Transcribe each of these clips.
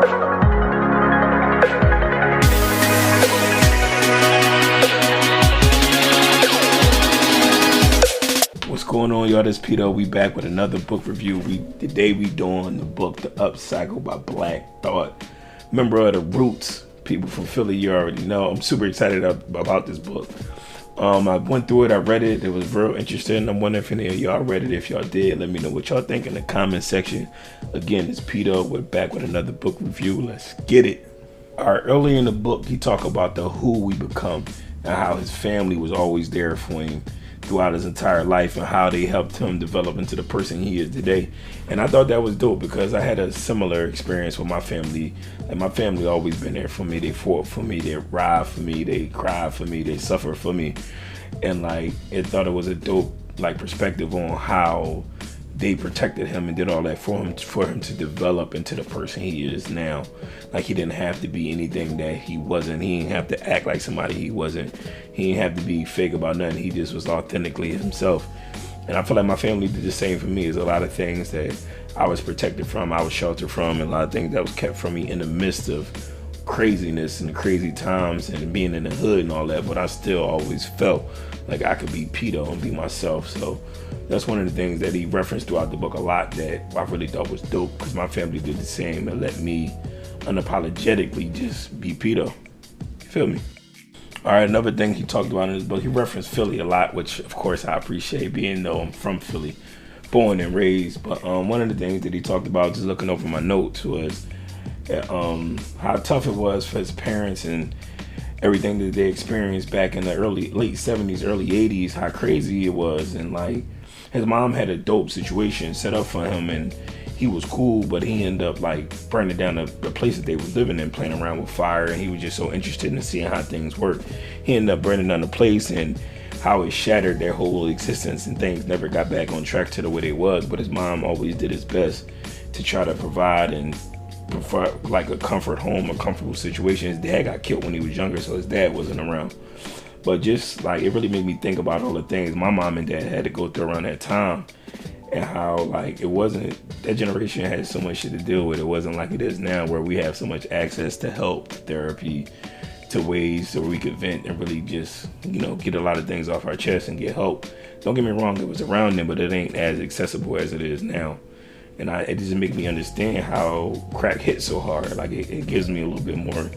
What's going on, y'all? This Peter. We back with another book review. Today we doing the book The Upcycled by Blackthought. Member of the Roots, people from Philly, you already know. I'm super excited about this book. I went through it, I read it, it was real interesting. I'm wondering if any of y'all read it. If y'all did, let me know what y'all think in the comment section. Again, it's Peter. We're back with another book review. Let's get it. All right, early in the book, he talked about the who we become and how his family was always there for him throughout his entire life and how they helped him develop into the person he is today. And I thought that was dope because I had a similar experience with my family. And my family always been there for me. They fought for me, they ride for me, they cried for me, they suffered for me. And like, I thought it was a dope like perspective on how they protected him and did all that for him to develop into the person he is now. Like, he didn't have to be anything that he wasn't. He didn't have to act like somebody he wasn't. He didn't have to be fake about nothing. He just was authentically himself. And I feel like my family did the same for me. There's a lot of things that I was protected from, I was sheltered from, and a lot of things that was kept from me in the midst of craziness and crazy times and being in the hood and all that. But I still always felt like I could be Peter and be myself. So that's one of the things that he referenced throughout the book a lot that I really thought was dope, because my family did the same and let me unapologetically just be Peter. You feel me? All right, another thing he talked about in his book, he referenced Philly a lot, which of course I appreciate, being though I'm from Philly, born and raised. But one of the things that he talked about, just looking over my notes, was how tough it was for his parents and everything that they experienced back in the late 70s, early 80s, how crazy it was. And like, his mom had a dope situation set up for him and he was cool, but he ended up like burning down the place that they were living in, playing around with fire, and he was just so interested in seeing how things work. He ended up burning down the place and how it shattered their whole existence, and things never got back on track to the way they was. But his mom always did his best to try to provide and provide like a comfort home, a comfortable situation. His dad got killed when he was younger, so his dad wasn't around. But just like, it really made me think about all the things my mom and dad had to go through around that time, and how like it wasn't, that generation had so much shit to deal with. It wasn't like it is now, where we have so much access to help, therapy, to ways where we could vent and really just, you know, get a lot of things off our chest and get help. Don't get me wrong, it was around them, but it ain't as accessible as it is now. And it just make me understand how crack hit so hard. Like, it gives me a little bit more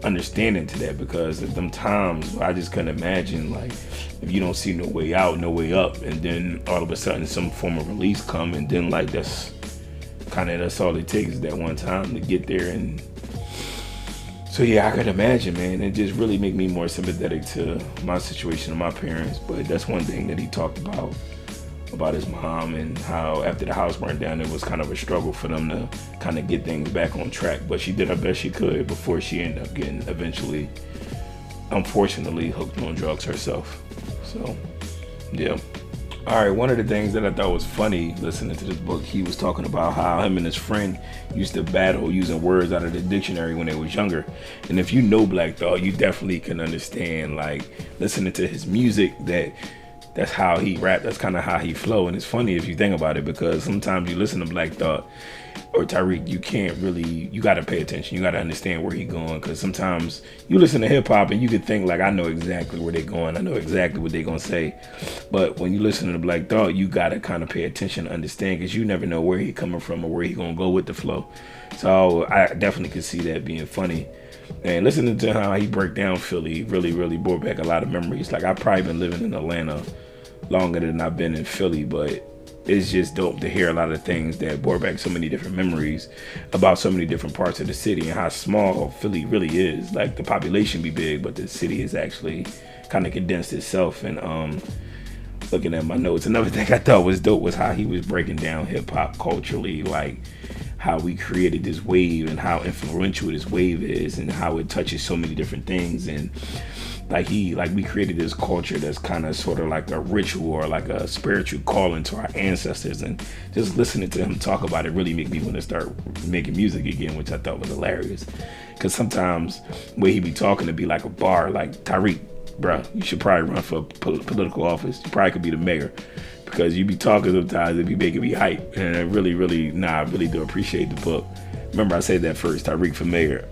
understanding to that, because at them times I just couldn't imagine, like, if you don't see no way out, no way up, and then all of a sudden some form of release come, and then like that's all it takes is that one time to get there. And so yeah, I could imagine, man. It just really make me more sympathetic to my situation and my parents. But that's one thing that he talked about his mom, and how after the house burned down, it was kind of a struggle for them to kind of get things back on track. But she did her best she could before she ended up getting eventually, unfortunately, hooked on drugs herself. So yeah. All right, one of the things that I thought was funny listening to this book, he was talking about how him and his friend used to battle using words out of the dictionary when they was younger. And if you know Blackthought, you definitely can understand, like, listening to his music, that's how he rap, that's kind of how he flow. And it's funny if you think about it, because sometimes you listen to Blackthought or Tariq, you can't really, you got to pay attention. You got to understand where he's going, because sometimes you listen to hip hop and you could think like, I know exactly where they're going, I know exactly what they're going to say. But when you listen to Blackthought, you got to kind of pay attention to understand, because you never know where he's coming from or where he's going to go with the flow. So I definitely could see that being funny. And listening to how he break down Philly really, really brought back a lot of memories. Like, I've probably been living in Atlanta longer than I've been in Philly, but it's just dope to hear a lot of things that brought back so many different memories about so many different parts of the city and how small Philly really is. Like, the population be big, but the city is actually kind of condensed itself. And looking at my notes, another thing I thought was dope was how he was breaking down hip hop culturally, like how we created this wave and how influential this wave is and how it touches so many different things. And like we created this culture that's kind of sort of like a ritual or like a spiritual calling to our ancestors. And just listening to him talk about it really made me want to start making music again, which I thought was hilarious. Because sometimes where he be talking to be like a bar, like, Tariq, bro, you should probably run for political office. You probably could be the mayor, because you be talking sometimes, it be making me hype. And I really do appreciate the book. Remember I said that first, Tyreek for mayor.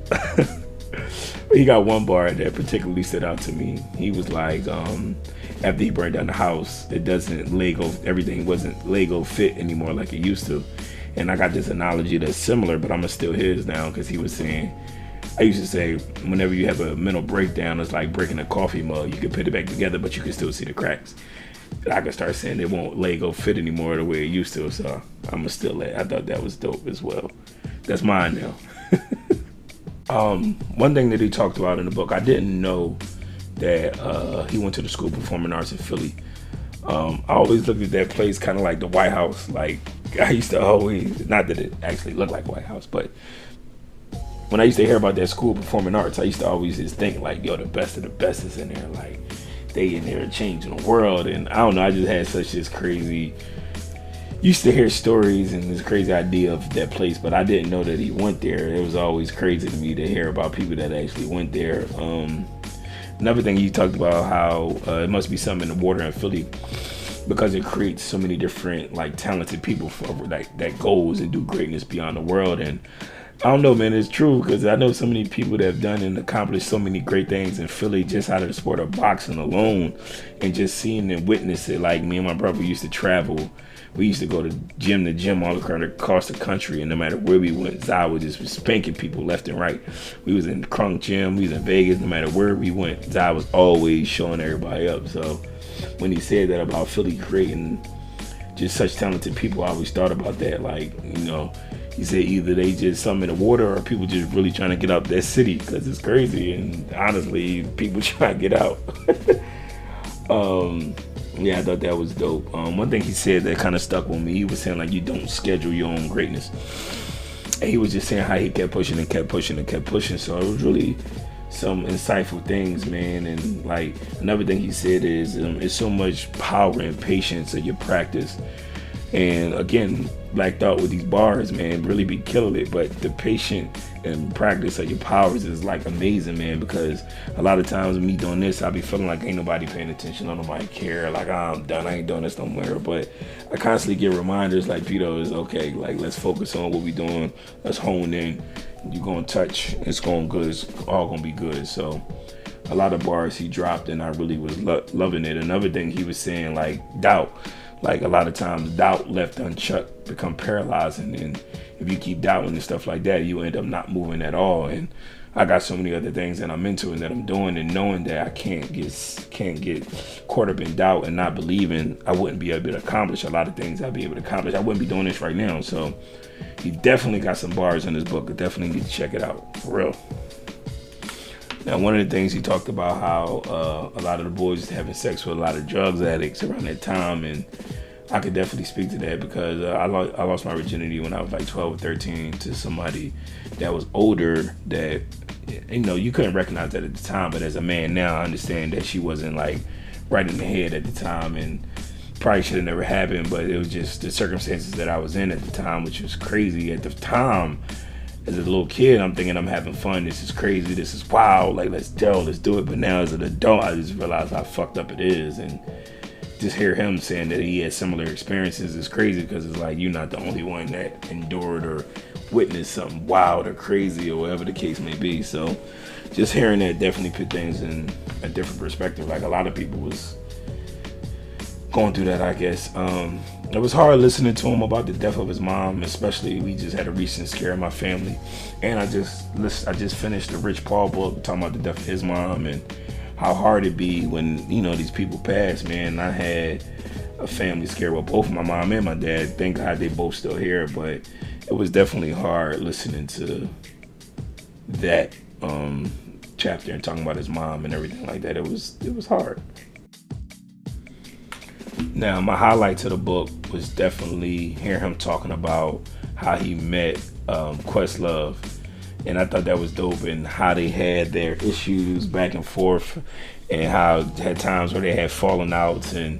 He got one bar that particularly stood out to me. He was like, after he burned down the house, everything wasn't Lego fit anymore like it used to. And I got this analogy that's similar, but I'm gonna steal his now, because he was saying, I used to say, whenever you have a mental breakdown, it's like breaking a coffee mug. You can put it back together, but you can still see the cracks. I could start saying it won't Lego fit anymore the way it used to, so I'm gonna steal that. I thought that was dope as well. That's mine now. One thing that he talked about in the book, I didn't know that he went to the School of Performing Arts in Philly. I always looked at that place kind of like the White House. Like, I used to always, not that it actually looked like White House, but when I used to hear about that School of Performing Arts, I used to always just think like, yo, the best of the best is in there. Like, they in there changing the world. And I don't know, I just had such this crazy, used to hear stories and this crazy idea of that place, but I didn't know that he went there. It was always crazy to me to hear about people that actually went there. Another thing, you talked about how it must be something in the water in Philly, because it creates so many different like talented people for like that goes and do greatness beyond the world. And I don't know, man, it's true, because I know so many people that have done and accomplished so many great things in Philly just out of the sport of boxing alone, and just seeing and witness it. Like, me and my brother used to travel. We used to go to gym all across the country, and no matter where we went, Zai was just spanking people left and right. We was in Crunk Gym, we was in Vegas, no matter where we went, Zai was always showing everybody up. So when he said that about Philly creating just such talented people, I always thought about that. Like, you know, he said either they just something in the water, or people just really trying to get out that city, because it's crazy. And honestly, people try to get out. Yeah, I thought that was dope. One thing he said that kind of stuck with me, he was saying like, you don't schedule your own greatness. And he was just saying how he kept pushing and kept pushing and kept pushing. So it was really some insightful things, man. And like, another thing he said is it's so much power and patience in your practice. And again, Blackthought with these bars, man, really be killing it. But the patient and practice of your powers is like amazing, man, because a lot of times me doing this, I be feeling like ain't nobody paying attention, don't nobody care, like, I'm done, I ain't doing this no more. But I constantly get reminders like, Pito, is okay, like, let's focus on what we doing, let's hone in, you're gonna touch, it's going good, it's all gonna be good. So a lot of bars he dropped, and I really was loving it. Another thing he was saying, like, doubt. Like, a lot of times doubt left unchecked become paralyzing, and if you keep doubting and stuff like that, you end up not moving at all. And I got so many other things that I'm into and that I'm doing, and knowing that I can't get caught up in doubt and not believing, I wouldn't be able to accomplish a lot of things I'd be able to accomplish. I wouldn't be doing this right now. So he definitely got some bars in his book. I definitely need to check it out, for real. Now, one of the things he talked about how a lot of the boys having sex with a lot of drugs addicts around that time, and I could definitely speak to that, because I lost my virginity when I was like 12 or 13 to somebody that was older, that, you know, you couldn't recognize that at the time, but as a man now, I understand that she wasn't like right in the head at the time, and probably should have never happened, but it was just the circumstances that I was in at the time, which was crazy at the time. As a little kid, I'm thinking I'm having fun. This is crazy. This is wow. Like, let's do it. But now as an adult, I just realized how fucked up it is. And just hear him saying that he had similar experiences is crazy, because it's like, you're not the only one that endured or witnessed something wild or crazy or whatever the case may be. So just hearing that definitely put things in a different perspective. Like, a lot of people was going through that, I guess. It was hard listening to him about the death of his mom, especially we just had a recent scare in my family. And I just finished the Rich Paul book talking about the death of his mom and how hard it be when, you know, these people pass, man. I had a family scare with both my mom and my dad. Thank God they both still here, but it was definitely hard listening to that chapter and talking about his mom and everything like that. It was hard. Now, my highlight to the book was definitely hearing him talking about how he met Questlove, and I thought that was dope, and how they had their issues back and forth, and how had times where they had fallen outs, and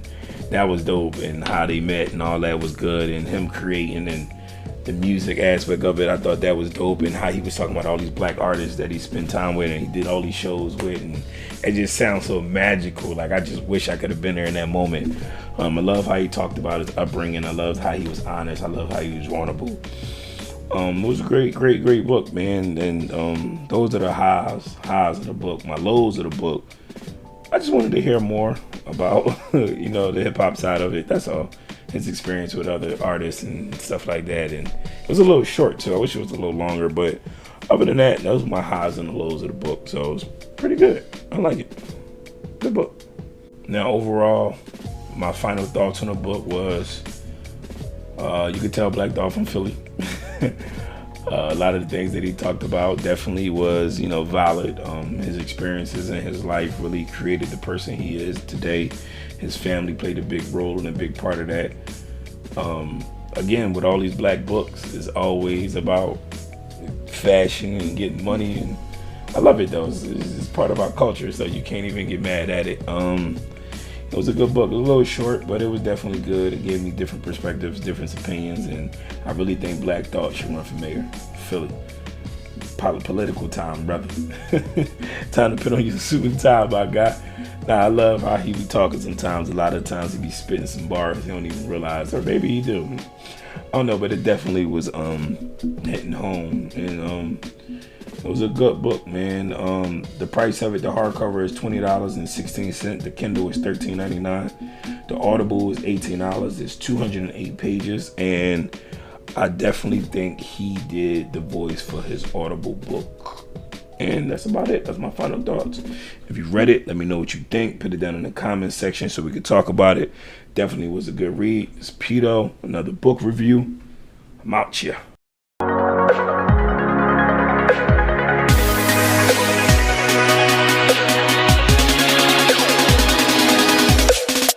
that was dope, and how they met and all that was good, and him creating and the music aspect of it, I thought that was dope, and how he was talking about all these black artists that he spent time with and he did all these shows with, and it just sounds so magical. Like, I just wish I could have been there in that moment. I love how he talked about his upbringing. I loved how he was honest. I love how he was vulnerable. It was a great book, man. And those are the highs of the book. My lows of the book, I just wanted to hear more about the hip hop side of it. That's all. His experience with other artists and stuff like that. And it was a little short too. I wish it was a little longer, but other than that, those were my highs and the lows of the book. So it was pretty good. I like it. Good book. Now overall, my final thoughts on the book was, you could tell Black Thought from Philly. A lot of the things that he talked about definitely was, valid. His experiences in his life really created the person he is today. His family played a big role and a big part of that. Again, with all these black books, it's always about fashion and getting money, and I love it though. It's part of our culture, so you can't even get mad at it. It was a good book. It was a little short, but it was definitely good. It gave me different perspectives, different opinions, and I really think Black Thought should run for mayor, Philly. Political time, brother. Time to put on your suit and tie, my guy. Now, I love how he be talking sometimes. A lot of times he be spitting some bars he don't even realize, or maybe he do. I don't know, but it definitely was hitting home, and it was a good book, man. The price of it, the hardcover is $20.16. The Kindle is $13.99. The Audible is $18. It's 208 pages, and I definitely think he did the voice for his Audible book. And that's about it. That's my final thoughts. If you read it, let me know what you think. Put it down in the comments section so we can talk about it. Definitely was a good read. It's Pito, another book review. I'm out here.